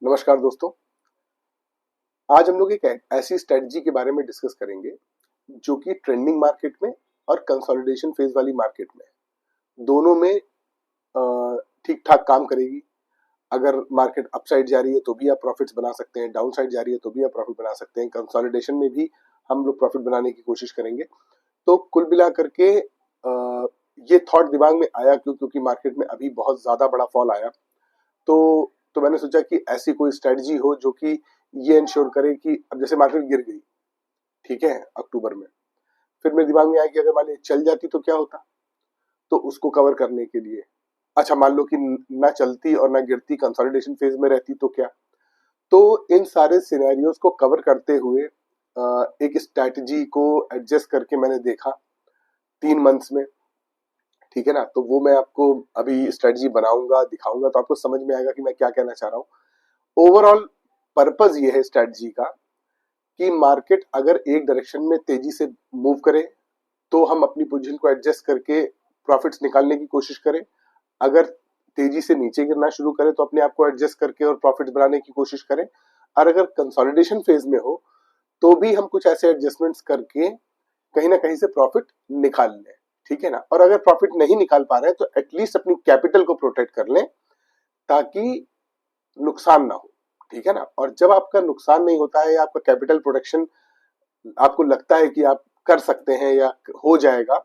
नमस्कार दोस्तों। आज हम लोग एक ऐसी स्ट्रेटजी के बारे में डिस्कस करेंगे जो कि ट्रेंडिंग मार्केट में और कंसोलिडेशन फेज वाली मार्केट में दोनों में ठीक ठाक काम करेगी। अगर मार्केट अपसाइड जा रही है तो भी आप प्रॉफिट्स बना सकते हैं, डाउन साइड जा रही है तो भी आप प्रॉफिट बना सकते हैं, कंसोलिडेशन में भी हम लोग प्रॉफिट बनाने की कोशिश करेंगे। तो कुल मिला करके ये थॉट दिमाग में आया क्योंकि मार्केट में अभी बहुत ज्यादा बड़ा फॉल आया। तो मैंने सोचा कि ऐसी कोई स्ट्रेटजी हो जो कि ये इंश्योर करे कि अब जैसे मार्केट गिर गई, ठीक है, अक्टूबर में, फिर मेरे दिमाग में आया कि अगर मान ली चल जाती तो क्या होता। तो उसको कवर करने के लिए, अच्छा मान लो कि ना चलती और ना गिरती, कंसोलिडेशन फेज में रहती तो क्या। तो इन सारे सिनेरियोज को कवर करते हुए एक स्ट्रेटजी को एडजस्ट करके मैंने देखा 3 मंथ्स में, ठीक है ना। तो वो मैं आपको अभी स्ट्रेटजी बनाऊंगा, दिखाऊंगा, तो आपको समझ में आएगा कि मैं क्या कहना चाह रहा हूँ। ओवरऑल पर्पज ये है स्ट्रेटजी का कि मार्केट अगर एक डायरेक्शन में तेजी से मूव करे तो हम अपनी पोजीशन को एडजस्ट करके प्रॉफिट्स निकालने की कोशिश करें। अगर तेजी से नीचे गिरना शुरू करे तो अपने आप को एडजस्ट करके और प्रॉफिट्स बनाने की कोशिश करें। और अगर कंसोलिडेशन फेज में हो तो भी हम कुछ ऐसे एडजस्टमेंट्स करके कहीं ना कहीं से प्रॉफिट निकाल लें, ठीक है ना। और अगर प्रॉफिट नहीं निकाल पा रहे हैं तो एटलीस्ट अपनी कैपिटल को प्रोटेक्ट कर लें ताकि नुकसान ना हो, ठीक है ना। और जब आपका नुकसान नहीं होता है या आपका कैपिटल प्रोटेक्शन आपको लगता है कि आप कर सकते हैं या हो जाएगा,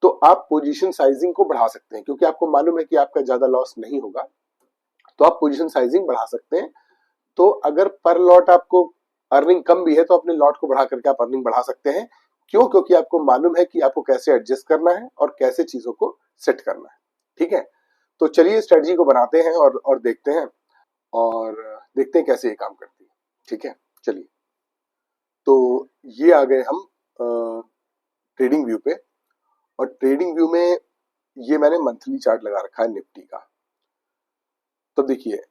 तो आप पोजीशन साइजिंग को बढ़ा सकते हैं क्योंकि आपको मालूम है कि आपका ज्यादा लॉस नहीं होगा। तो आप पोजीशन साइजिंग बढ़ा सकते हैं। तो अगर पर लॉट आपको अर्निंग कम भी है तो अपने लॉट को बढ़ा करके आप अर्निंग बढ़ा सकते हैं। क्यों? क्योंकि आपको मालूम है कि आपको कैसे एडजस्ट करना है और कैसे चीजों को सेट करना है, ठीक है। तो चलिए स्ट्रेटजी को बनाते हैं और देखते हैं और देखते हैं कैसे ये काम करती है, ठीक है। चलिए, तो ये आ गए हम ट्रेडिंग व्यू पे। और ट्रेडिंग व्यू में ये मैंने मंथली चार्ट लगा रखा है निफ्टी का। तो देखिए,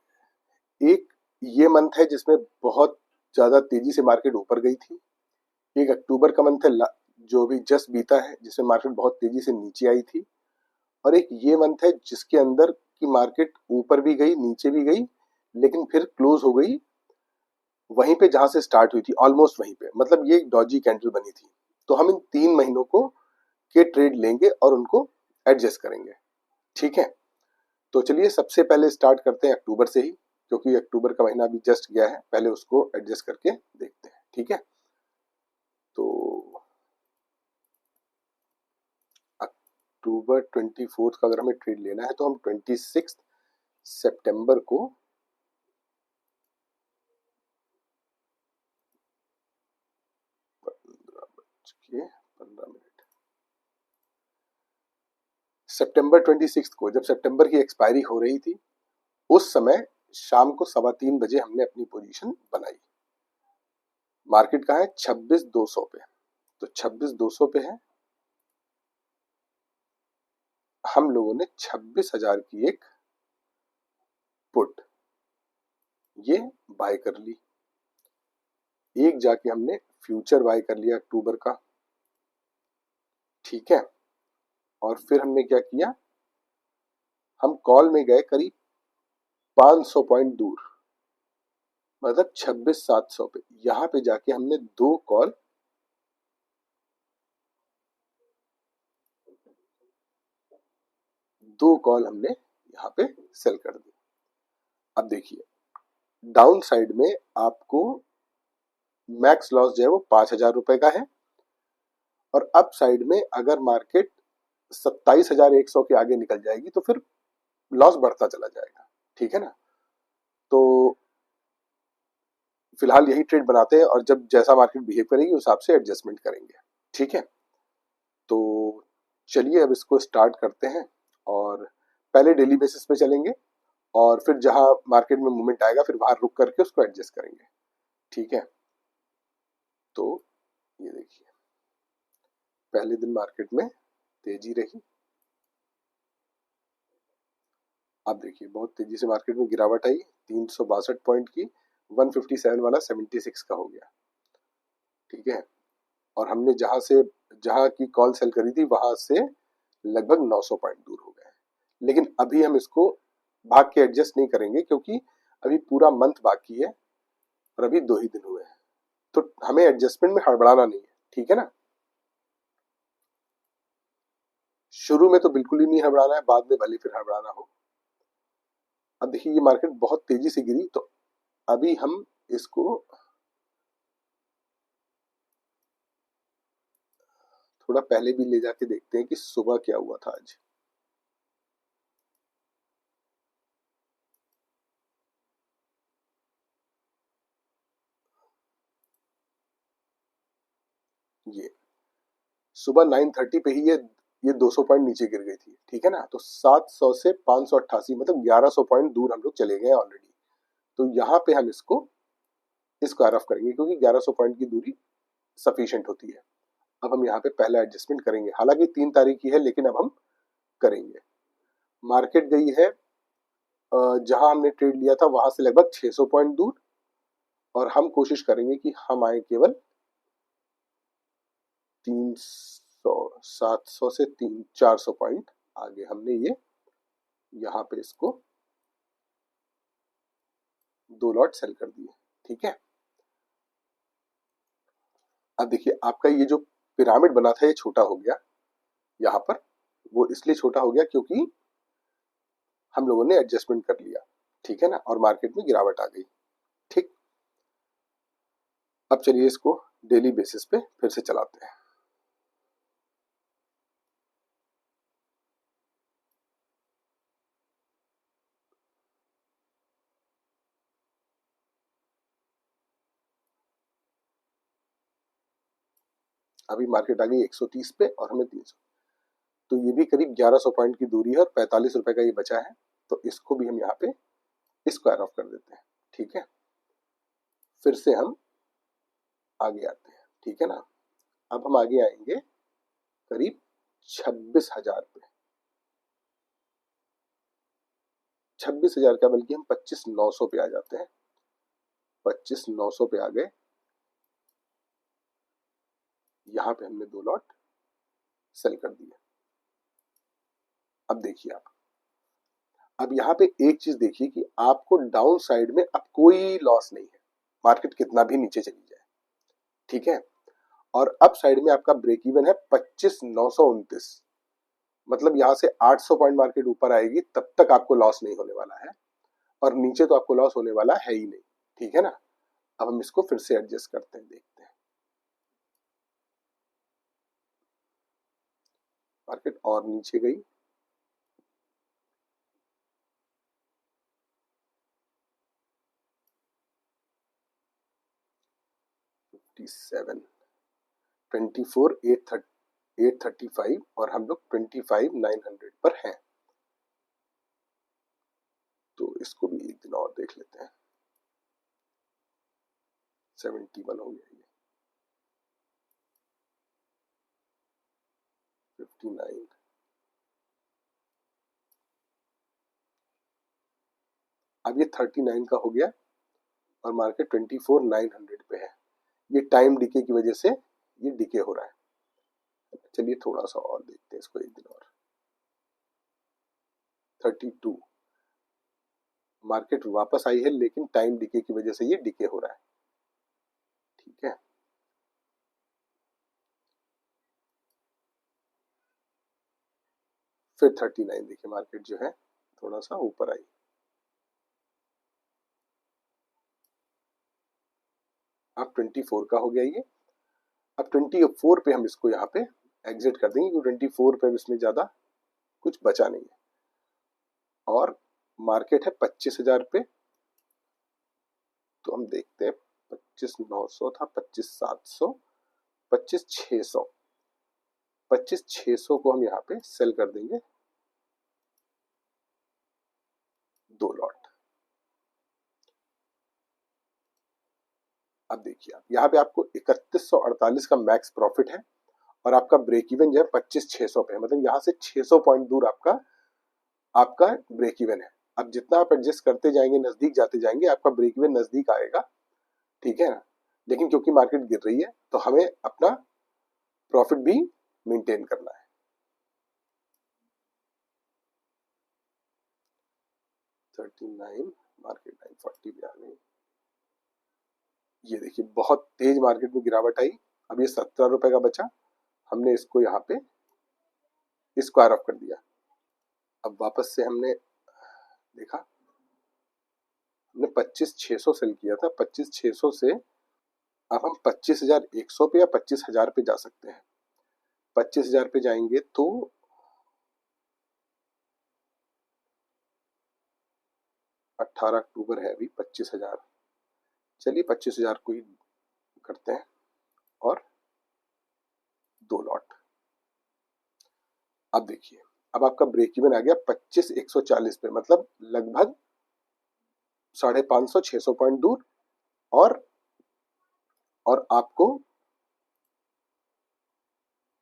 एक ये मंथ है जिसमें बहुत ज्यादा तेजी से मार्केट ऊपर गई थी। एक अक्टूबर का मंथ है जो भी जस्ट बीता है जिसमें मार्केट बहुत तेजी से नीचे आई थी। और एक ये मंथ है जिसके अंदर की मार्केट ऊपर भी गई, नीचे भी गई, लेकिन फिर क्लोज हो गई वहीं पे जहां से स्टार्ट हुई थी, ऑलमोस्ट वहीं पे। मतलब ये एक डॉजी कैंडल बनी थी। तो हम इन 3 महीनों को के ट्रेड लेंगे और उनको एडजस्ट करेंगे, ठीक है। तो चलिए सबसे पहले स्टार्ट करते हैं अक्टूबर से ही, क्योंकि अक्टूबर का महीना अभी जस्ट गया है, पहले उसको एडजस्ट करके देखते हैं, ठीक है। तो अक्टूबर 24 का अगर हमें ट्रेड लेना है तो हम 26 सितंबर को 15 सितंबर 26 को, जब सितंबर की एक्सपायरी हो रही थी, उस समय शाम को 3:15 बजे हमने अपनी पोजीशन बनाई। मार्केट कहाँ है? 26,200 पे। तो 26,200 पे है। हम लोगों ने 26,000 की एक पुट ये बाय कर ली। एक जाके हमने फ्यूचर बाय कर लिया अक्टूबर का, ठीक है। और फिर हमने क्या किया, हम कॉल में गए करीब 500 पॉइंट दूर, मतलब 26,700 पे। यहां पे जाके हमने दो कॉल हमने यहाँ पे सेल कर दी। अब देखिए, डाउन साइड में आपको मैक्स लॉस जो है वो 5,000 रुपए का है। और अप साइड में अगर मार्केट 27,100 के आगे निकल जाएगी तो फिर लॉस बढ़ता चला जाएगा, ठीक है ना। तो फिलहाल यही ट्रेड बनाते हैं और जब जैसा मार्केट बिहेव करेगी उस हिसाब से एडजस्टमेंट करेंगे, ठीक है। तो चलिए अब इसको स्टार्ट करते हैं और पहले डेली बेसिस पे चलेंगे और फिर जहां मार्केट में मूवमेंट आएगा फिर वहां रुक करके उसको एडजस्ट करेंगे, ठीक है। तो ये देखिए, पहले दिन मार्केट में तेजी रही। अब देखिए बहुत तेजी से मार्केट में गिरावट आई, 362 पॉइंट की, 157 वाला 76 का हो गया, ठीक है। और हमने जहां की कॉल सेल करी थी वहां से लगभग 900 पॉइंट दूर हो गए। लेकिन अभी हम इसको भाग के एडजस्ट नहीं करेंगे क्योंकि अभी पूरा मंथ बाकी है और अभी 2 ही दिन हुए हैं, तो हमें एडजस्टमेंट में हड़बड़ाना नहीं है, ठीक है ना। शुरू में तो बिल्कुल ही नहीं हड़बड़ाना है, बाद में भले फिर हड़बड़ाना हो। अब देखिए ये मार्केट बहुत तेजी से गिरी, तो अभी हम इसको थोड़ा पहले भी ले जाके देखते हैं कि सुबह क्या हुआ था आज। ये सुबह 9:30 पे ही ये 200 पॉइंट नीचे गिर गई थी, ठीक है ना। तो 700 से 588 मतलब 1100 पॉइंट दूर हम लोग चले गए ऑलरेडी। तो यहाँ पे हम इसको आरफ करेंगे, क्योंकि 1100 पॉइंट की दूरी सफिशिएंट होती है। अब हम यहाँ पे पहला एडजस्टमेंट करेंगे, हालांकि 3 तारीख की है, लेकिन अब हम करेंगे। मार्केट गई है जहां हमने ट्रेड लिया था वहां से लगभग 600 पॉइंट दूर, और हम कोशिश करेंगे कि हम आए केवल 300 700 से 400 पॉइंट आगे। हमने ये यहाँ पे इसको 2 लॉट सेल कर दिए, ठीक है। अब देखिए आपका ये जो पिरामिड बना था ये छोटा हो गया यहाँ पर। वो इसलिए छोटा हो गया क्योंकि हम लोगों ने एडजस्टमेंट कर लिया, ठीक है ना, और मार्केट में गिरावट आ गई, ठीक। अब चलिए इसको डेली बेसिस पे फिर से चलाते हैं। अभी मार्केट आ गई 130 पे और हमें 300, तो ये भी करीब 1100 पॉइंट की दूरी है और 45 रुपए का ये बचा है। तो इसको भी हम यहाँ पे स्क्वायर ऑफ कर देते हैं, ठीक है। फिर से हम आगे आते हैं, ठीक है ना। अब हम आगे आएंगे करीब 26,000 पे, 26,000 का, बल्कि हम 25,900 पे आ जाते हैं। 25,900 पे आ गए, यहाँ पे हमने 2 लॉट सेल कर दिए। अब देखिए आप, अब यहाँ पे एक चीज देखिए कि आपको डाउन साइड में अब कोई लॉस नहीं है, मार्केट कितना भी नीचे चली जाए, ठीक है। और अप साइड में आपका ब्रेक इवन है 25,929, मतलब यहाँ से 800 पॉइंट मार्केट ऊपर आएगी तब तक आपको लॉस नहीं होने वाला है, और नीचे तो आपको लॉस होने वाला है ही नहीं, ठीक है ना। अब हम इसको फिर से एडजस्ट करते हैं, देखते हैं। मार्केट और नीचे गई, सेवन 24,835 और हम लोग 25,900 पर हैं। तो इसको भी एक दिन और देख लेते हैं। 71 हो गया, ये 59, अब ये 39 का हो गया और मार्केट 24,900 पे है। ये टाइम डिके की वजह से ये डिके हो रहा है। चलिए थोड़ा सा और देखते हैं इसको एक दिन और। 32, मार्केट वापस आई है, लेकिन टाइम डिके की वजह से ये डिके हो रहा है, ठीक है। फिर 39 देखिए, मार्केट जो है थोड़ा सा ऊपर आई। अब 24 का हो गया ये। अब 24 पे हम इसको यहाँ पे एग्जिट कर देंगे, क्योंकि 24 पे इसमें ज्यादा कुछ बचा नहीं है। और मार्केट है 25,000 पे, तो हम देखते हैं 25,900 था, 25,700, 25,600, 25,600 को हम यहाँ पे सेल कर देंगे 2 लॉट। अब देखिए आप यहाँ पे आपको 3148 का मैक्स प्रॉफिट है और आपका ब्रेक इवन जो है 25,600 पे है, मतलब यहाँ से 600 पॉइंट दूर आपका आपका ब्रेक इवन है। अब जितना आप एडजस्ट करते जाएंगे, नजदीक जाते जाएंगे, आपका ब्रेक इवन नजदीक आएगा, ठीक है ना। लेकिन क्योंकि मार्केट गिर रही है तो हमें अपना प्रॉफिट भी मेंटेन करना है। 39, मार्केट 940 पे आ गई। ये देखिए बहुत तेज मार्केट में गिरावट आई। अब ये 17 रुपए का बचा, हमने इसको यहाँ पे स्क्वायर ऑफ कर दिया। अब वापस से हमने देखा, हमने 25,600 सेल किया था, 25,600 से अब हम 25,100 पे या 25,000 पे जा सकते हैं। 25,000 पे जाएंगे तो 18 अक्टूबर है, अभी 25,000। चलिए 25,000 को ही करते हैं और 2 लॉट। अब देखिए, अब आपका ब्रेक इवन आ गया 25,140 पे, मतलब लगभग 550 600 पॉइंट दूर, और आपको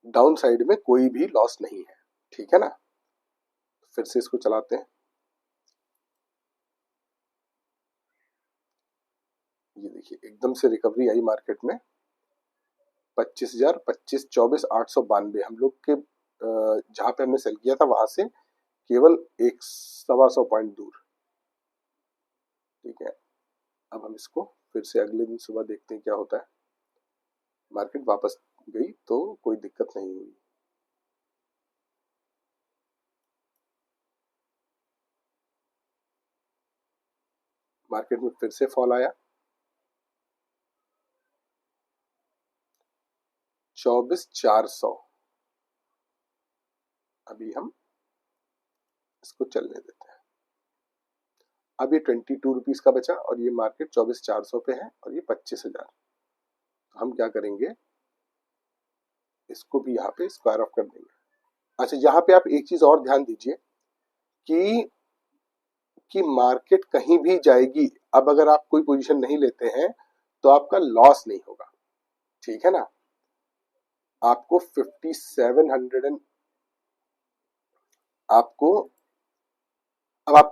डाउन साइड में कोई भी लॉस नहीं है, ठीक है ना। फिर से इसको चलाते हैं। ये देखिए एकदम से रिकवरी आई मार्केट में। 25,000, 25, 24, 892 हम लोग के जहां पे हमने सेल किया था वहां से केवल 1 सवा 100 पॉइंट दूर, ठीक है। अब हम इसको फिर से अगले दिन सुबह देखते हैं क्या होता है। मार्केट वापस गई तो कोई दिक्कत नहीं हुई। मार्केट में फिर से फॉल आया, 24,400। अभी हम इसको चलने देते हैं। अब ये 22 रुपीज का बचा और ये मार्केट 24,400 पे है और ये 25,000। तो हम क्या करेंगे, इसको भी यहाँ पे स्क्वायर ऑफ कर देंगे। अच्छा, यहाँ पे आप एक चीज और ध्यान दीजिए कि मार्केट कहीं भी जाएगी, अब अगर आप कोई पोजीशन नहीं लेते हैं तो आपका लॉस नहीं होगा, ठीक है ना। आपको 5700 आपको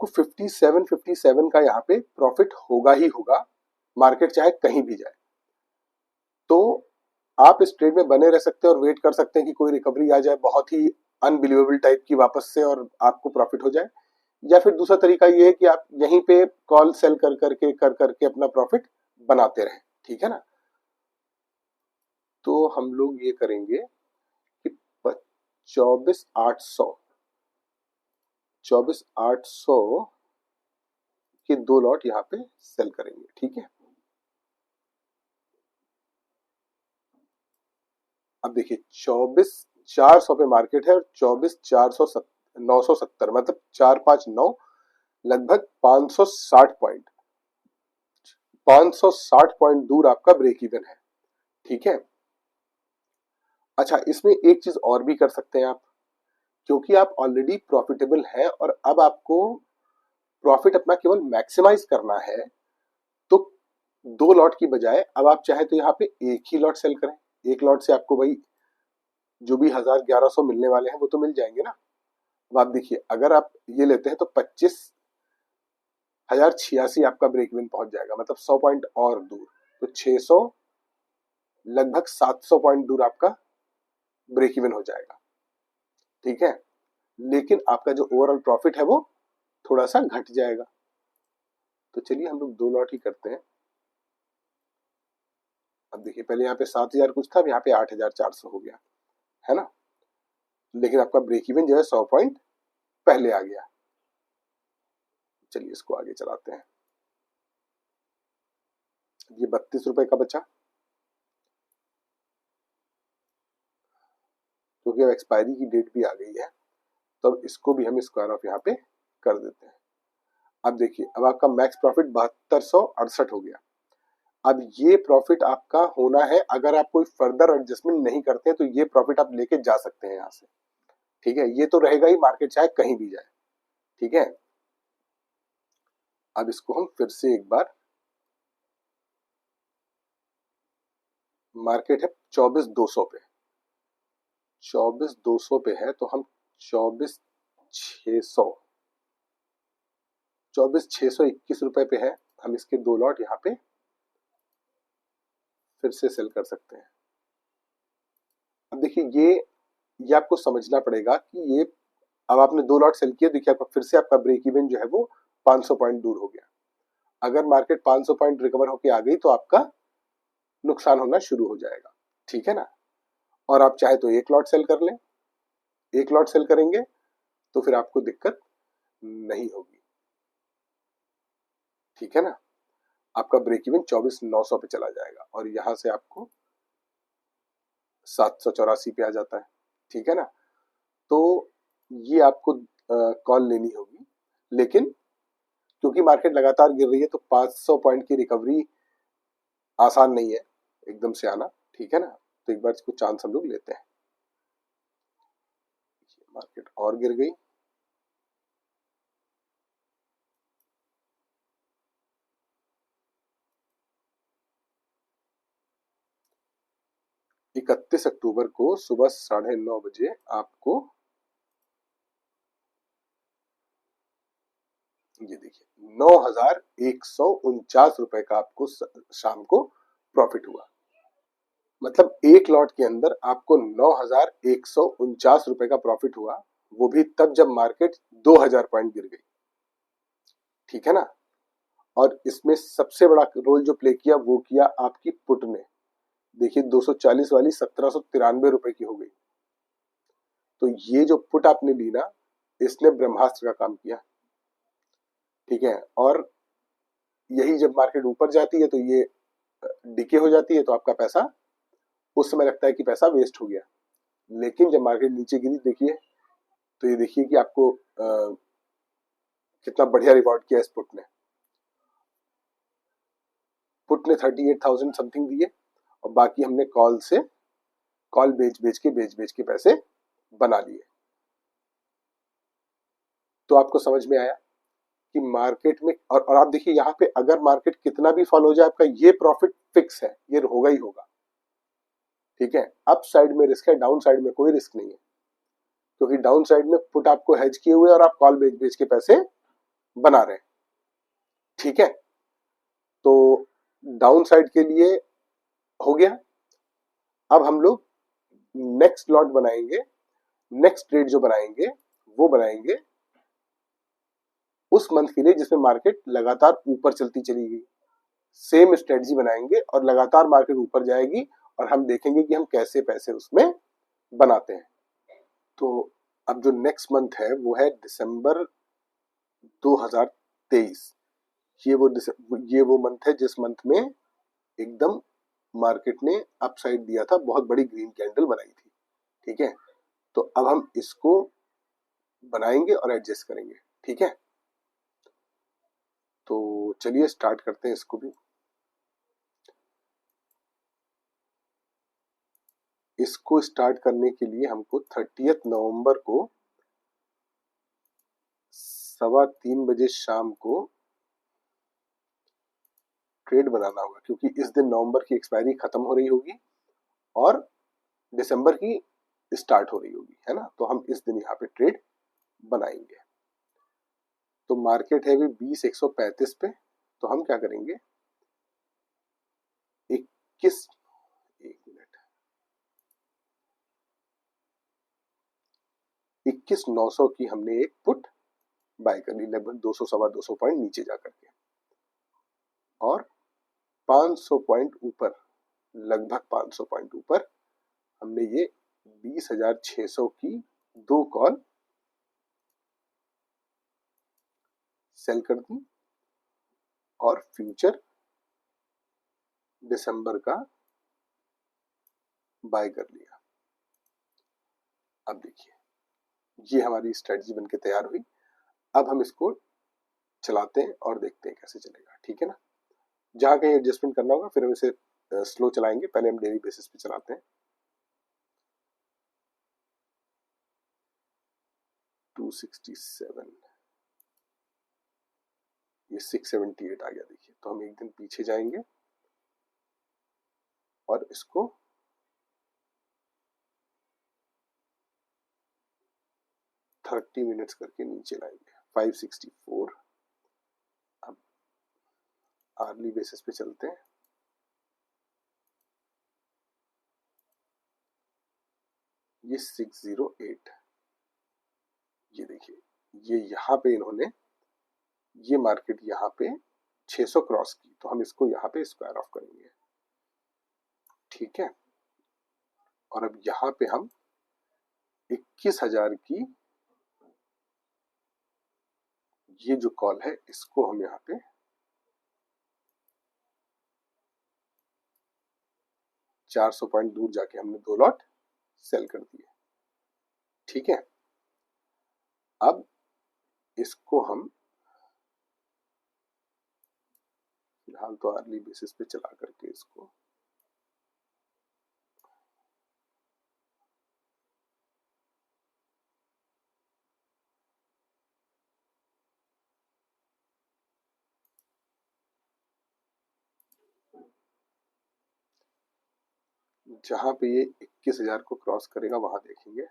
57 का यहाँ पे प्रॉफिट होगा ही होगा, मार्केट चाहे कहीं भी जाए। तो आप इस ट्रेड में बने रह सकते हैं और वेट कर सकते हैं कि कोई रिकवरी आ जाए बहुत ही अनबिलीवेबल टाइप की वापस से और आपको प्रॉफिट हो जाए, या फिर दूसरा तरीका ये है कि आप यहीं पे कॉल सेल कर करके अपना प्रॉफिट बनाते रहें, ठीक है ना। तो हम लोग ये करेंगे कि 24,800 के 2 लॉट यहाँ पे सेल करेंगे, ठीक है। अब देखिए 24,400 पे मार्केट है और 24,970 मतलब 459 लगभग 560 पॉइंट, 560 पॉइंट दूर आपका ब्रेक इवन है, ठीक है। अच्छा, इसमें एक चीज और भी कर सकते हैं आप, क्योंकि आप ऑलरेडी प्रॉफिटेबल हैं और अब आपको प्रॉफिट अपना केवल मैक्सिमाइज करना है, तो 2 लॉट की बजाय अब आप चाहे तो यहाँ पे एक ही लॉट सेल करें। एक लॉट से आपको भाई जो भी 1,000-1,100 मिलने वाले हैं वो तो मिल जाएंगे ना। अब आप देखिए, अगर आप ये लेते हैं तो 25,086 आपका ब्रेक इवन पहुंच जाएगा, मतलब 100 पॉइंट और दूर, तो 600 लगभग 700 पॉइंट दूर आपका ब्रेक इवन हो जाएगा, ठीक है। लेकिन आपका जो ओवरऑल प्रॉफिट है वो थोड़ा सा घट जाएगा। तो चलिए हम लोग 2 लॉट ही करते हैं। अब देखिए, पहले यहाँ पे 7,000 कुछ था, अब यहाँ पे 8,400 हो गया, है ना। लेकिन आपका ब्रेक इवन जो है 100 पॉइंट पहले आ गया। चलिए इसको आगे चलाते हैं। ये 32 रुपए का बचा, क्योंकि अब एक्सपायरी की डेट भी आ गई है, तो अब इसको भी हम स्क्वायर ऑफ यहाँ पे कर देते हैं। अब देखिए, अब आपका मैक्स प्रॉफिट 7268 हो गया। अब ये प्रॉफिट आपका होना है, अगर आप कोई फर्दर एडजस्टमेंट नहीं करते हैं तो ये प्रॉफिट आप लेके जा सकते हैं यहाँ से, ठीक है। ये तो रहेगा ही, मार्केट चाहे कहीं भी जाए, ठीक है। अब इसको हम फिर से एक बार, मार्केट है 24,200 पे, 24,200 पे है, तो हम 24,600 24,621 रुपए पे है, हम इसके 2 लॉट यहाँ पे फिर से सेल कर सकते हैं। अब देखिए, ये आपको समझना पड़ेगा कि ये अब आपने 2 लॉट सेल किया, देखिए आपका फिर से आपका ब्रेक इवन जो है वो 500 पॉइंट दूर हो गया। अगर मार्केट 500 पॉइंट रिकवर होके आ गई तो आपका नुकसान होना शुरू हो जाएगा, ठीक है ना। और आप चाहे तो एक लॉट सेल कर लें, एक लॉट सेल करेंगे तो फिर आपको दिक्कत नहीं होगी, ठीक है ना। आपका ब्रेक इवन 24,900 पे चला जाएगा और यहां से आपको 784 पे आ जाता है, ठीक है ना। तो ये आपको कॉल लेनी होगी, लेकिन क्योंकि मार्केट लगातार गिर रही है तो 500 पॉइंट की रिकवरी आसान नहीं है एकदम से आना, ठीक है ना। तो एक बार इसको चांस हम लोग लेते हैं। मार्केट और गिर गई, इकतीस अक्टूबर को सुबह 9:30 बजे आपको ये देखिए 9,149 रुपए का आपको शाम को प्रॉफिट हुआ। मतलब एक लॉट के अंदर आपको 9,149 रुपए का प्रॉफिट हुआ, वो भी तब जब मार्केट 2,000 पॉइंट गिर गई, ठीक है ना। और इसमें सबसे बड़ा रोल जो प्ले किया वो किया आपकी पुट ने। देखिए 240 वाली 1,793 रुपए की हो गई। तो ये जो पुट आपने ली ना, इसने ब्रह्मास्त्र का काम किया, ठीक है। और यही जब मार्केट ऊपर जाती है तो ये डिके हो जाती है, तो आपका पैसा उस समय लगता है कि पैसा वेस्ट हो गया। लेकिन जब मार्केट नीचे गिरी देखिए, तो ये देखिए कि आपको कितना बढ़िया रिवॉर्ड किया इस पुट ने। पुट ने 38,000 समथिंग दिए और बाकी हमने कॉल बेच के पैसे बना लिए। तो आपको समझ में आया कि मार्केट में और आप देखिए यहाँ पे अगर मार्केट कितना भी फॉल हो जाए आपका ये प्रॉफिट फिक्स है, ये होगा ही होगा, ठीक है। अप साइड में रिस्क है, डाउन साइड में कोई रिस्क नहीं है, क्योंकि डाउन साइड में पुट आपको हेज किए हुए और आप कॉल बेच के पैसे बना रहे हैं, ठीक है। तो डाउन साइड के लिए हो गया। अब हम लोग नेक्स्ट लॉट बनाएंगे, नेक्स्ट ट्रेड जो बनाएंगे वो बनाएंगे उस मंथ के लिए जिसमें मार्केट लगातार ऊपर चलती चली गई। सेम स्ट्रेटजी बनाएंगे और लगातार मार्केट ऊपर जाएगी और हम देखेंगे कि हम कैसे पैसे उसमें बनाते हैं। तो अब जो नेक्स्ट मंथ है वो है दिसंबर 2023। ये वो मंथ है जिस मंथ में एकदम मार्केट ने अपसाइड दिया था, बहुत बड़ी ग्रीन कैंडल बनाई थी, ठीक है। तो अब हम इसको बनाएंगे और एडजस्ट करेंगे, ठीक है। तो चलिए स्टार्ट करते हैं इसको भी। इसको स्टार्ट करने के लिए हमको 30 नवंबर को 3:15 बजे शाम को ट्रेड बनाना होगा, क्योंकि इस दिन नवंबर की एक्सपायरी खत्म हो रही होगी और दिसंबर की स्टार्ट हो रही होगी, है ना। तो हम इस दिन यहाँ पे ट्रेड बनाएंगे। तो मार्केट है भी 20,135 पे, तो हम क्या करेंगे 21 एक मिनट 21,900 की हमने एक पुट बाय कर ली, लगभग 200 सवा 200 पॉइंट नीचे जा करके, और 500 पॉइंट ऊपर, लगभग 500 पॉइंट ऊपर हमने ये 20,600 की दो कॉल सेल कर दी और फ्यूचर दिसंबर का बाय कर लिया। अब देखिए ये हमारी स्ट्रेटजी बनके तैयार हुई। अब हम इसको चलाते हैं और देखते हैं कैसे चलेगा, ठीक है ना। जहां कहीं एडजस्टमेंट करना होगा फिर हम इसे स्लो चलाएंगे, पहले हम डेली बेसिस पे चलाते हैं। 267, ये 678 आ गया देखिए। तो हम एक दिन पीछे जाएंगे और इसको 30 मिनट्स करके नीचे लाएंगे, 564। अब आर्ली बेसिस पे चलते हैं। ये 608, ये देखिए ये यहाँ पे इन्होंने ये मार्केट यहाँ पे 600 क्रॉस की, तो हम इसको यहाँ पे स्क्वायर ऑफ करेंगे, ठीक है। और अब यहाँ पे हम 21,000 की ये जो कॉल है इसको हम यहाँ पे 400 पॉइंट दूर जाके हमने 2 लॉट सेल कर दिए, ठीक है। अब इसको हम फिलहाल तो अर्ली बेसिस पे चला करके इसको जहां पे ये 21,000 को क्रॉस करेगा वहां देखेंगे।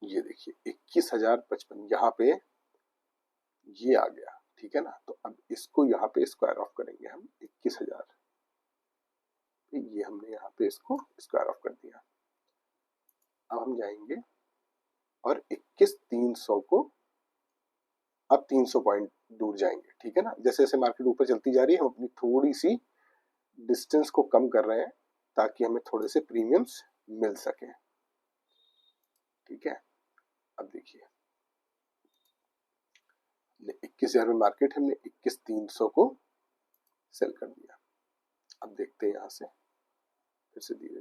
ये देखिए 21,055 यहाँ पे ये आ गया, ठीक है ना। तो अब इसको यहाँ पे स्क्वायर ऑफ करेंगे हम 21,000, ये हमने यहाँ पे इसको स्क्वायर ऑफ कर दिया। अब हम जाएंगे और 21,300 को अब 300 पॉइंट दूर जाएंगे, ठीक है ना। जैसे जैसे मार्केट ऊपर चलती जा रही है हम अपनी थोड़ी सी डिस्टेंस को कम कर रहे हैं ताकि हमें थोड़े से प्रीमियम्स मिल सके, ठीक है। अब देखिए 21,000 में मार्केट हमने 21,300 को सेल कर दिया। अब देखते हैं यहाँ से फिर से धीरे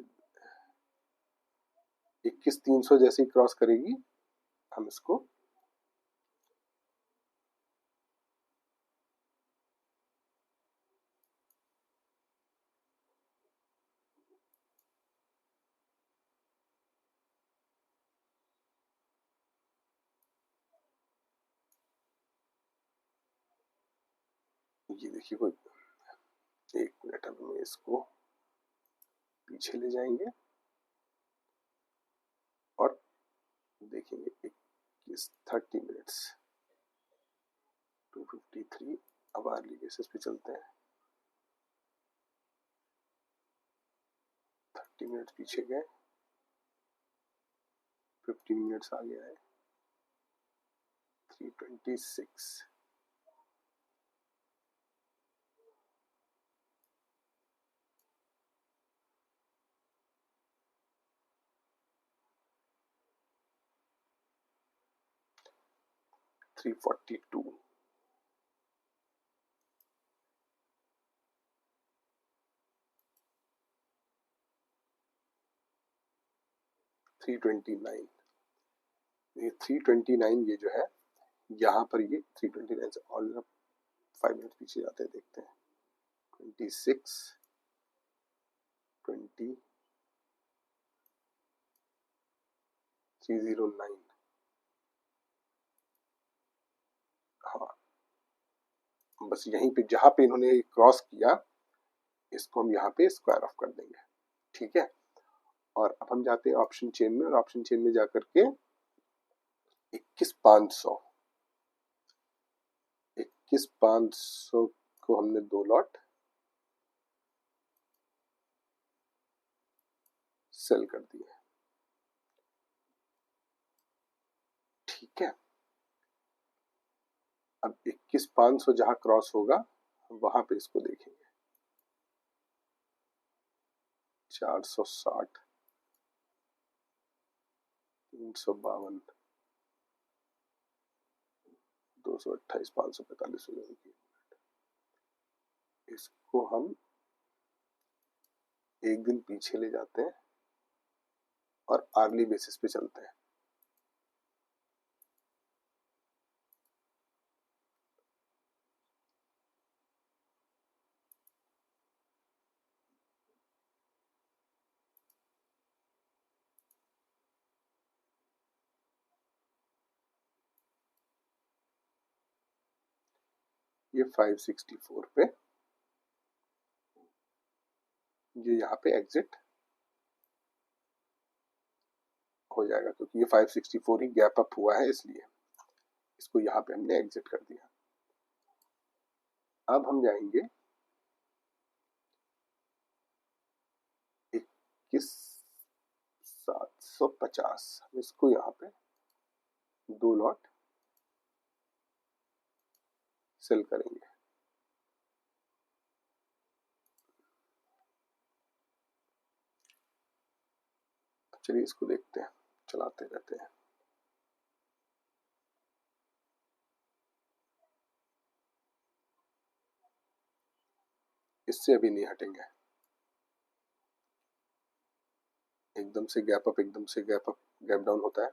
21,300 जैसे ही क्रॉस करेगी हम इसको ये देखिए कोई 1 मिनट अब में इसको पीछे ले जाएंगे और देखेंगे 30 मिनट्स 253। अब अर्ली बेसिस पे चलते हैं, 30 मिनट्स पीछे गए, 15 मिनट्स आ गया है 326। थ्री 329, ये 329 ये जो है यहाँ पर ये 329 से और 5 मिनट पीछे जाते हैं, देखते हैं 26 20 309। हाँ बस यहीं पे जहां पे इन्होंने क्रॉस किया इसको हम यहाँ पे स्क्वायर ऑफ कर देंगे, ठीक है। और अब हम जाते हैं ऑप्शन चेन में और ऑप्शन चेन में जाकर के 21,500 को हमने 2 लॉट सेल कर दिए, ठीक है। अब 21,500 जहां क्रॉस होगा वहां पे इसको देखेंगे 460 352 228 545 हो जाएगी। इसको हम एक दिन पीछे ले जाते हैं और आर्ली बेसिस पे चलते हैं। ये 564 पे ये यहाँ पे एग्जिट हो जाएगा क्योंकि ये 564 ही गैप अप हुआ है, इसलिए इसको यहाँ पे हमने एग्जिट कर दिया। अब हम जाएंगे 21,750, हम इसको यहाँ पे 2 लॉट सेल करेंगे। चलिए इसको देखते हैं, चलाते रहते हैं। इससे अभी नहीं हटेंगे, एकदम से गैप अप, एकदम से गैप अप गैप डाउन होता है,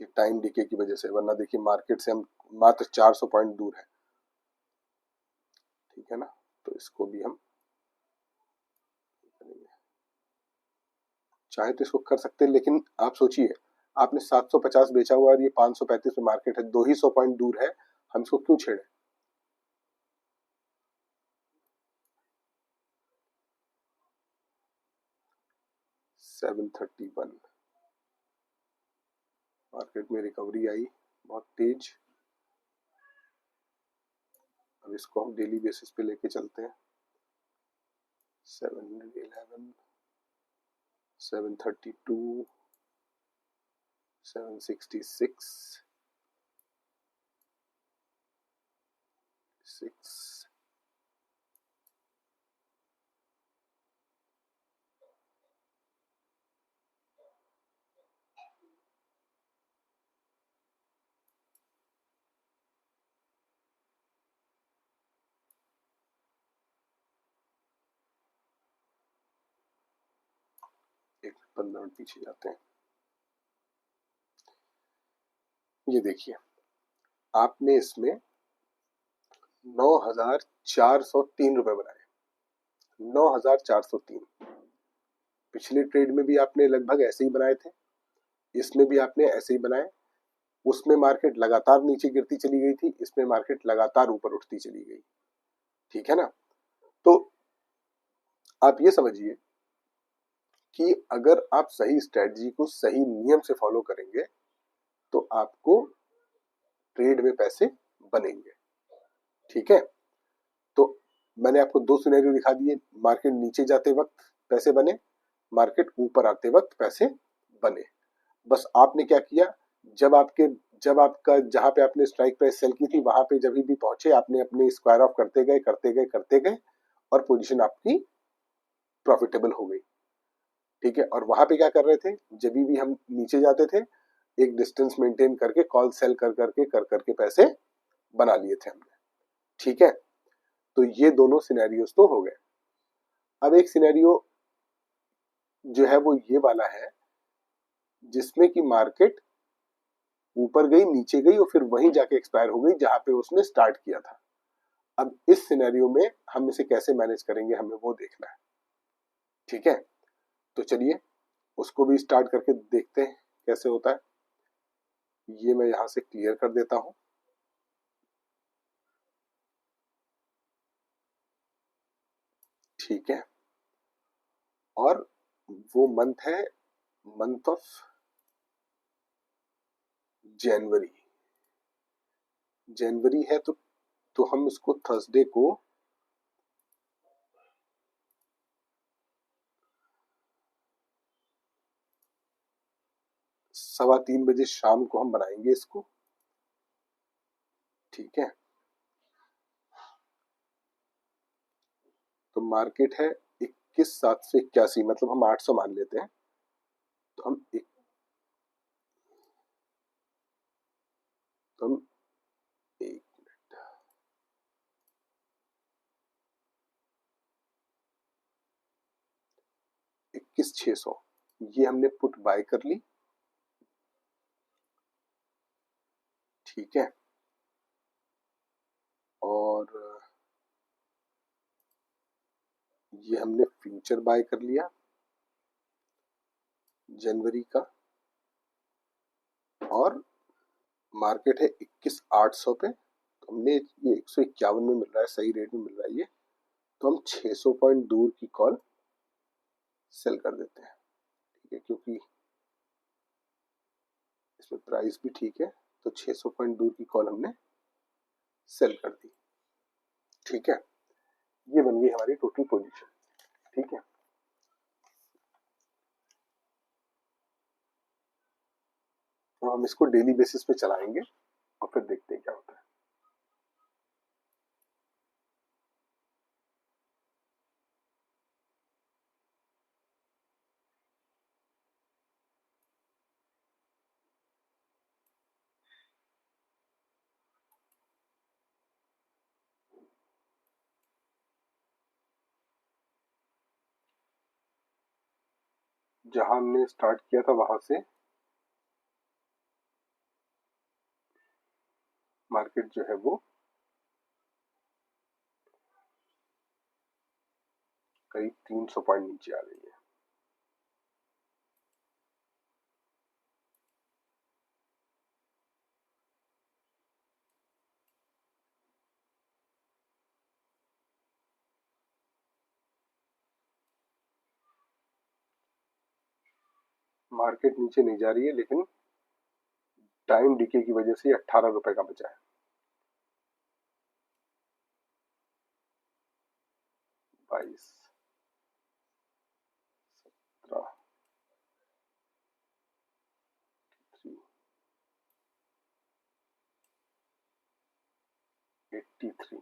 ये टाइम डिके की वजह से, वरना देखिए मार्केट से हम मात्र 400 पॉइंट दूर है, ठीक है ना। तो इसको भी हम करेंगे, चाहे तो इसको कर सकते हैं, लेकिन आप सोचिए आपने 750 बेचा हुआ और ये 535 में मार्केट है, 200 पॉइंट दूर है, हम इसको क्यों छेड़े। $731 मार्केट में रिकवरी आई बहुत तेज। अब इसको हम डेली बेसिस पे लेके चलते हैं। 711, 732, 766, 6, एक 15 मिनट पीछे जाते हैं। ये देखिए आपने इसमें 9,403 रुपए बनाए, 9,403। पिछले ट्रेड में भी आपने लगभग ऐसे ही बनाए थे, इसमें भी आपने ऐसे ही बनाए। उसमें मार्केट लगातार नीचे गिरती चली गई थी, इसमें मार्केट लगातार ऊपर उठती चली गई, ठीक है ना। तो आप ये समझिए कि अगर आप सही स्ट्रेटजी को सही नियम से फॉलो करेंगे तो आपको ट्रेड में पैसे बनेंगे, ठीक है। तो मैंने आपको 2 सिनेरियो दिखा दिए, मार्केट नीचे जाते वक्त पैसे बने, मार्केट ऊपर आते वक्त पैसे बने। बस आपने क्या किया, जब आपका जहां पे आपने स्ट्राइक प्राइस सेल की थी वहां पे जब भी पहुंचे आपने अपने स्क्वायर ऑफ करते गए और पोजीशन आपकी प्रॉफिटेबल हो गई, ठीक है। और वहां पे क्या कर रहे थे, जब भी हम नीचे जाते थे एक डिस्टेंस मेंटेन करके कॉल सेल कर करके पैसे बना लिए थे हमने, ठीक है। तो ये दोनों सिनेरियोस तो हो गए। अब एक सिनेरियो जो है वो ये वाला है जिसमें कि मार्केट ऊपर गई नीचे गई और फिर वहीं जाके एक्सपायर हो गई जहां पे उसने स्टार्ट किया था। अब इस सिनेरियो में हम इसे कैसे मैनेज करेंगे हमें वो देखना है, ठीक है। तो चलिए उसको भी स्टार्ट करके देखते हैं कैसे होता है। ये मैं यहां से क्लियर कर देता हूं, ठीक है। और वो मंथ है मंथ ऑफ जनवरी, जनवरी है तो हम इसको थर्सडे को सवा 3 बजे शाम को हम बनाएंगे इसको, ठीक है। तो मार्केट है 21,781, मतलब हम 800 मान लेते हैं। तो हम तो हम एक 21,600 ये हमने पुट बाय कर ली, ठीक है। और ये हमने फ्यूचर बाय कर लिया जनवरी का, और मार्केट है 21,800 पे, तो हमने ये 151 में मिल रहा है, सही रेट में मिल रहा है ये, तो हम 600 पॉइंट दूर की कॉल सेल कर देते हैं, ठीक है। क्योंकि इसमें प्राइस भी ठीक है, तो 600 पॉइंट दूर की कॉल हमने सेल कर दी। ठीक है, ये बन गई हमारी टोटल पोजीशन। ठीक है, तो हम इसको डेली बेसिस पे चलाएंगे और फिर देखते हैं क्या होता है। जहां हमने स्टार्ट किया था वहां से मार्केट जो है वो करीब 300 पॉइंट नीचे आ गई है। मार्केट नीचे नहीं जा रही है, लेकिन टाइम डीके की वजह से 18 रुपए का बचा है। 22, 17, 83,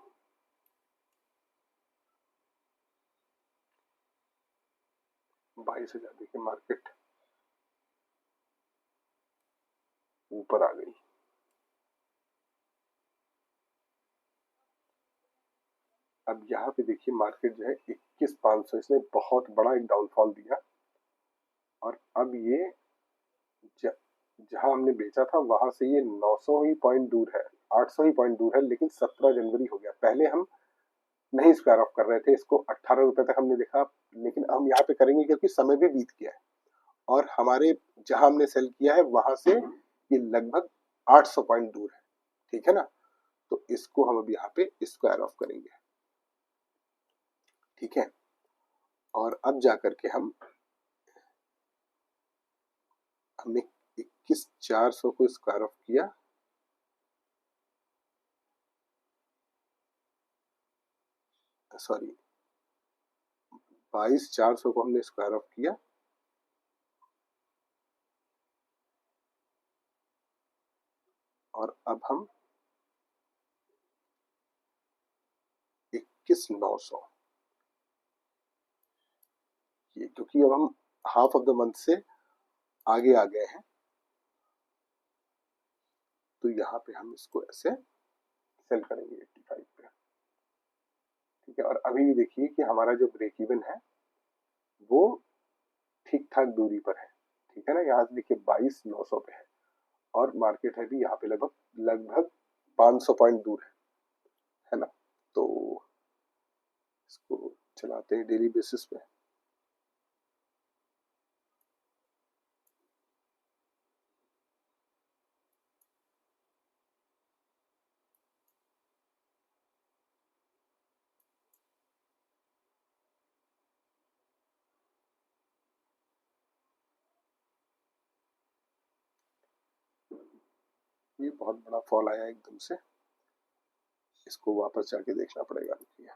22,000। देखिए मार्केट ऊपर आ गई। अब यहाँ पे देखिए मार्केट जो है 21,500, इसने बहुत बड़ा एक डाउनफॉल दिया और अब ये जहां हमने बेचा था वहां से ये 900 ही पॉइंट दूर है, 800 ही पॉइंट दूर है, लेकिन 17 जनवरी हो गया। पहले हम नहीं स्क्वायर ऑफ कर रहे थे इसको, 18 रुपए तक हमने देखा, लेकिन हम यहाँ पे करेंगे क्योंकि समय भी बीत गया है और हमारे जहां हमने सेल किया है वहां से ये लगभग 800 पॉइंट दूर है। ठीक है ना, तो इसको हम अब यहाँ पे स्क्वायर ऑफ करेंगे। ठीक है, और अब जाकर के हमने 21,400 को स्क्वायर ऑफ किया, सॉरी 22,400 को हमने स्क्वायर ऑफ किया और अब हम 21,900, ये क्योंकि अब हम हाफ ऑफ द मंथ से आगे आ गए हैं तो यहाँ पे हम इसको ऐसे सेल करेंगे 85 पे। ठीक है, और अभी भी देखिए कि हमारा जो ब्रेक इवन है वो ठीक ठाक दूरी पर है। ठीक है ना, यहाँ से देखिए 22,900 पे है और मार्केट है भी यहाँ पे लगभग लगभग 500 पॉइंट दूर है ना। तो इसको चलाते हैं डेली बेसिस पे। ये बहुत बड़ा फॉल आया एकदम से, इसको वापस जाके देखना पड़ेगा। रुकिए,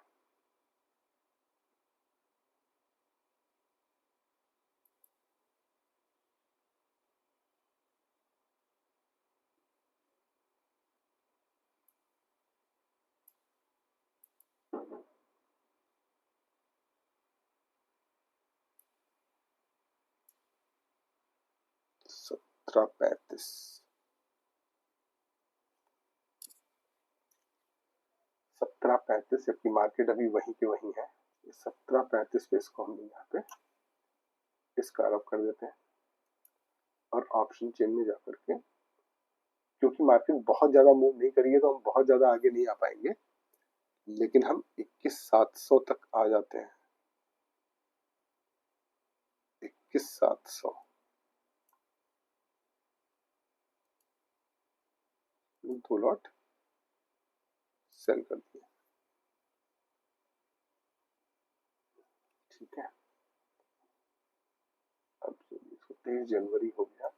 सत्रह 35, 17:35, जबकि मार्केट अभी वहीं के वहीं है। 17:35 पे इसको हम यहाँ पे स्क्वायर ऑफ कर देते हैं और ऑप्शन चेन में जाकर के, क्योंकि मार्केट बहुत ज्यादा मूव नहीं करी है तो हम बहुत ज्यादा आगे नहीं आ पाएंगे, लेकिन हम 21,700 तक आ जाते हैं। 21,700 दो लॉट सेल कर दिए। ठीक है, अब 23 जनवरी हो गया।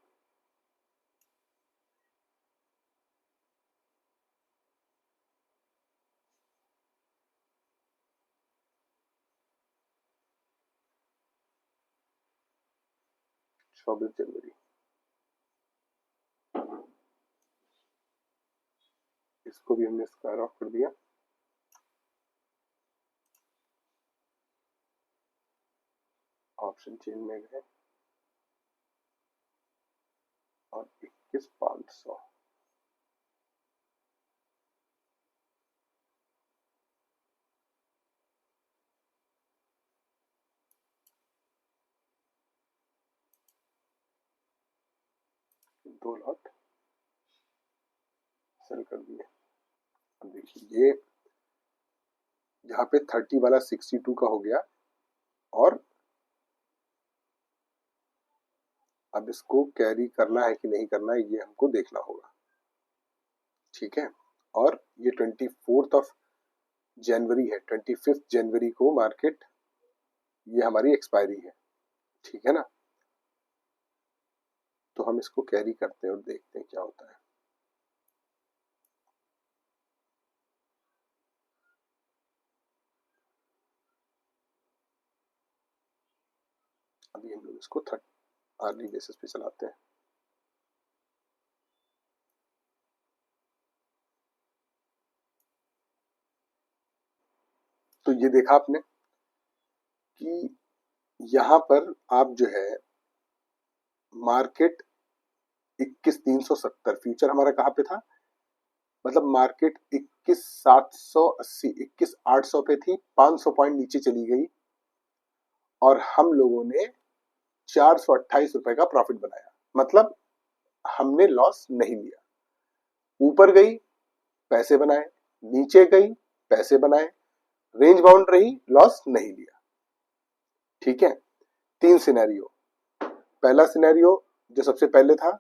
24 जनवरी, इसको भी हमने स्क्वायर ऑफ कर दिया। ऑप्शन चेन में गए और 21,500, दो लॉट सेल कर दिए। अब देखिए ये यहाँ पे 30 वाला 62 का हो गया और अब इसको कैरी करना है कि नहीं करना है ये हमको देखना होगा, ठीक है। और ये 24 जनवरी है, 25 जनवरी को मार्केट, ये हमारी एक्सपायरी है, ठीक है ना। तो हम इसको कैरी करते हैं और देखते हैं क्या होता है। अभी हम लोग इसको आर्ली बेसिस पे चलाते हैं। तो ये देखा आपने कि यहां पर आप जो है मार्केट 21,370, फ्यूचर हमारा कहां पे था, मतलब मार्केट 21,780 21,800 पे थी, 500 पॉइंट नीचे चली गई और हम लोगों ने 428 रुपए का प्रॉफिट बनाया। मतलब हमने लॉस नहीं लिया। ऊपर गई पैसे बनाए, नीचे गई पैसे बनाए, रेंज बाउंड रही लॉस नहीं लिया, ठीक है। 3 सिनेरियो। पहला सिनेरियो जो सबसे पहले था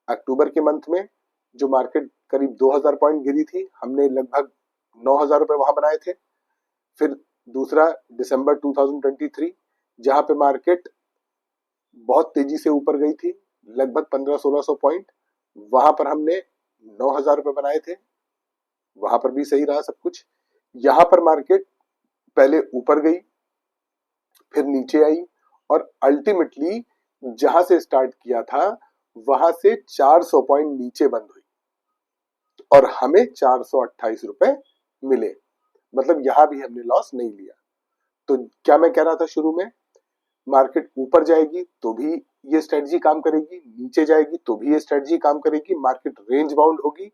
अक्टूबर के मंथ में, जो मार्केट करीब 2000 पॉइंट गिरी थी, हमने लगभग 9,000 रुपए वहां बनाए थे। फिर दूसरा दिसंबर 2023 जहां पे मार्केट बहुत तेजी से ऊपर गई थी, लगभग 1500-1600 पॉइंट, वहां पर हमने 9,000 रुपए बनाए थे, वहां पर भी सही रहा सब कुछ। यहां पर मार्केट पहले ऊपर गई, फिर नीचे आई और अल्टीमेटली जहां से स्टार्ट किया था वहां से 400 पॉइंट नीचे बंद हुई और हमें 428 रुपए मिले। मतलब यहां भी हमने लॉस नहीं लिया। तो क्या मैं कह रहा था शुरू में, मार्केट ऊपर जाएगी तो भी ये स्ट्रेटजी काम करेगी, नीचे जाएगी तो भी ये स्ट्रेटजी काम करेगी, मार्केट रेंज बाउंड होगी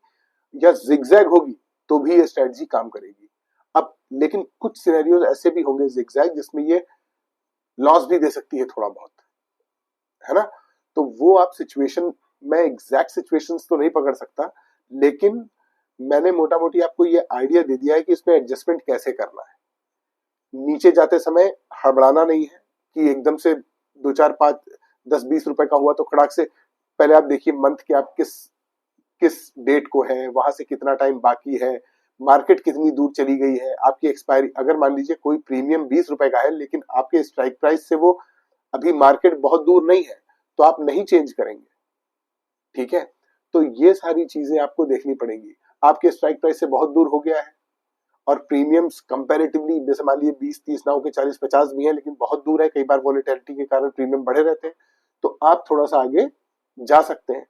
या जिगजैग होगी तो भी ये स्ट्रेटजी काम करेगी। अब लेकिन कुछ सिनेरियोज ऐसे भी होंगे जिगजैग जिसमें ये लॉस भी दे सकती है थोड़ा बहुत, है ना। तो वो आप सिचुएशन, मैं एग्जैक्ट सिचुएशंस तो नहीं पकड़ सकता, लेकिन मैंने मोटा मोटी आपको ये आइडिया दे दिया है कि इसमें एडजस्टमेंट कैसे करना है। नीचे जाते समय हड़बड़ाना नहीं है कि एकदम से 2 4 5 10 20 रुपए का हुआ तो खड़ाक से, पहले आप देखिए मंथ के आप किस किस डेट को है, वहां से कितना टाइम बाकी है, मार्केट कितनी दूर चली गई है, आपकी एक्सपायरी। अगर मान लीजिए कोई प्रीमियम 20 रुपए का है लेकिन आपके स्ट्राइक प्राइस से वो अभी मार्केट बहुत दूर नहीं है तो आप नहीं चेंज करेंगे, ठीक है। तो ये सारी चीजें आपको देखनी पड़ेंगी। आपके स्ट्राइक प्राइस से बहुत दूर हो गया है और प्रीमियम्स कंपैरेटिवली जैसे मान लीजिए 20-30 ना हो के 40-50 भी है लेकिन बहुत दूर है, कई बार वॉलेटिलिटी के कारण प्रीमियम बढ़े रहते हैं, तो आप थोड़ा सा आगे जा सकते हैं।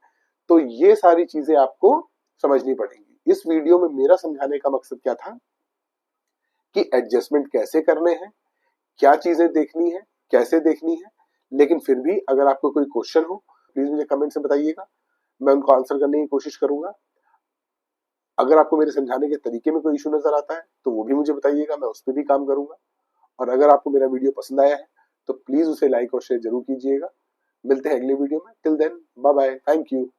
तो ये सारी चीजें आपको समझनी पड़ेंगी। इस वीडियो में मेरा समझाने का मकसद क्या था कि एडजस्टमेंट कैसे करने हैं, क्या चीजें देखनी है, कैसे देखनी है। लेकिन फिर भी अगर आपको कोई क्वेश्चन हो प्लीज मुझे कमेंट से बताइएगा, मैं उनको आंसर करने की कोशिश करूंगा। अगर आपको मेरे समझाने के तरीके में कोई इशू नजर आता है तो वो भी मुझे बताइएगा, मैं उस पर भी काम करूंगा। और अगर आपको मेरा वीडियो पसंद आया है तो प्लीज उसे लाइक और शेयर जरूर कीजिएगा। मिलते हैं अगले वीडियो में, till then bye bye, thank you.